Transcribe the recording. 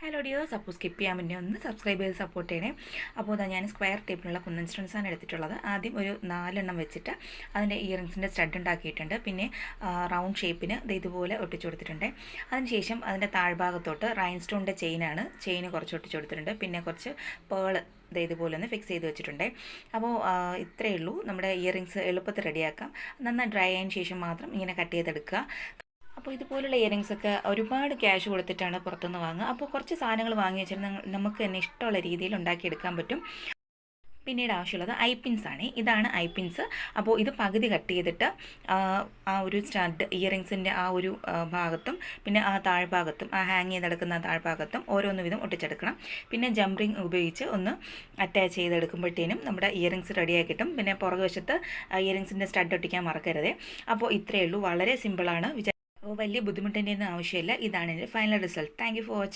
Hello dears, അപ്പോൾ skip ചെയ്യാൻ മുന്നേ ഒന്ന് സബ്സ്ക്രൈബ് ചെയ്ത് സപ്പോർട്ട് ചെയ്യണേ. അപ്പോൾ അതാ ഞാൻ സ്ക്വയർ ടൈപ്പിലുള്ള കുന്നൻ സ്റ്റോൺസാണ് എടുത്തിട്ടുള്ളത്. ആദ്യം ഒരു 4 വെച്ചിട്ട് അതിൻ്റെ ഇയറിങ്സിൻ്റെ സ്റ്റഡ് ഉണ്ടാക്കിയിട്ടുണ്ട്. പിന്നെ റൗണ്ട് ഷേപ്പിന് ഇതുപോലെ ഒട്ടിച്ചു കൊടുത്തിട്ടുണ്ട്. അതിനുശേഷം അതിൻ്റെ താഴ്ഭാഗത്തോട്ട് റൈൻ സ്റ്റോണിൻ്റെ ചെയിൻ കുറച്ച് ഒട്ടിച്ചു കൊടുത്തിട്ടുണ്ട്. പിന്നെ കുറച്ച് പേള് ഇതുപോലെ ഒന്ന് ഫിക്സ് ചെയ്ത് വെച്ചിട്ടുണ്ട്. അപ്പോൾ ഇത്രയേ ഉള്ളൂ. നമ്മുടെ ഇയറിങ്സ് എളുപ്പത്തിൽ റെഡിയാക്കാം. നന്നായി ഡ്രൈ ആയതിനു ശേഷം മാത്രം ഇങ്ങനെ കട്ട് ചെയ്തെടുക്കുക. അപ്പോൾ ഇതുപോലുള്ള ഇയറിങ്സൊക്കെ ഒരുപാട് ക്യാഷ് കൊടുത്തിട്ടാണ് പുറത്തുനിന്ന് വാങ്ങുക. അപ്പോൾ കുറച്ച് സാധനങ്ങൾ വാങ്ങി വെച്ചാൽ നമുക്ക് തന്നെ ഇഷ്ടമുള്ള രീതിയിൽ ഉണ്ടാക്കിയെടുക്കാൻ പറ്റും. പിന്നീട് ആവശ്യമുള്ളത് ഐപ്പിൻസ് ആണ്. ഇതാണ് ഐപ്പിൻസ്. അപ്പോൾ ഇത് പകുതി കട്ട് ചെയ്തിട്ട് ആ ഒരു സ്റ്റഡ് ഇയറിങ്സിൻ്റെ ആ ഒരു ഭാഗത്തും പിന്നെ ആ താഴ്ഭാഗത്തും ആ ഹാങ് ചെയ്ത് കിടക്കുന്ന താഴ്ഭാഗത്തും ഓരോന്ന് വിധം ഒട്ടിച്ചെടുക്കണം. പിന്നെ ജംറിങ് ഉപയോഗിച്ച് ഒന്ന് അറ്റാച്ച് ചെയ്തെടുക്കുമ്പോഴത്തേനും നമ്മുടെ ഇയറിങ്സ് റെഡിയായി കിട്ടും. പിന്നെ പുറകുവശത്ത് ഇയറിങ്സിൻ്റെ സ്റ്റഡ് ഒട്ടിക്കാൻ മറക്കരുത്. അപ്പോൾ ഇത്രയേ ഉള്ളൂ. വളരെ സിമ്പിളാണ്. അപ്പോൾ വലിയ ബുദ്ധിമുട്ടിൻ്റെ ഒന്നും ആവശ്യമില്ല. ഇതാണ് എൻ്റെ final result. Thank you for watching.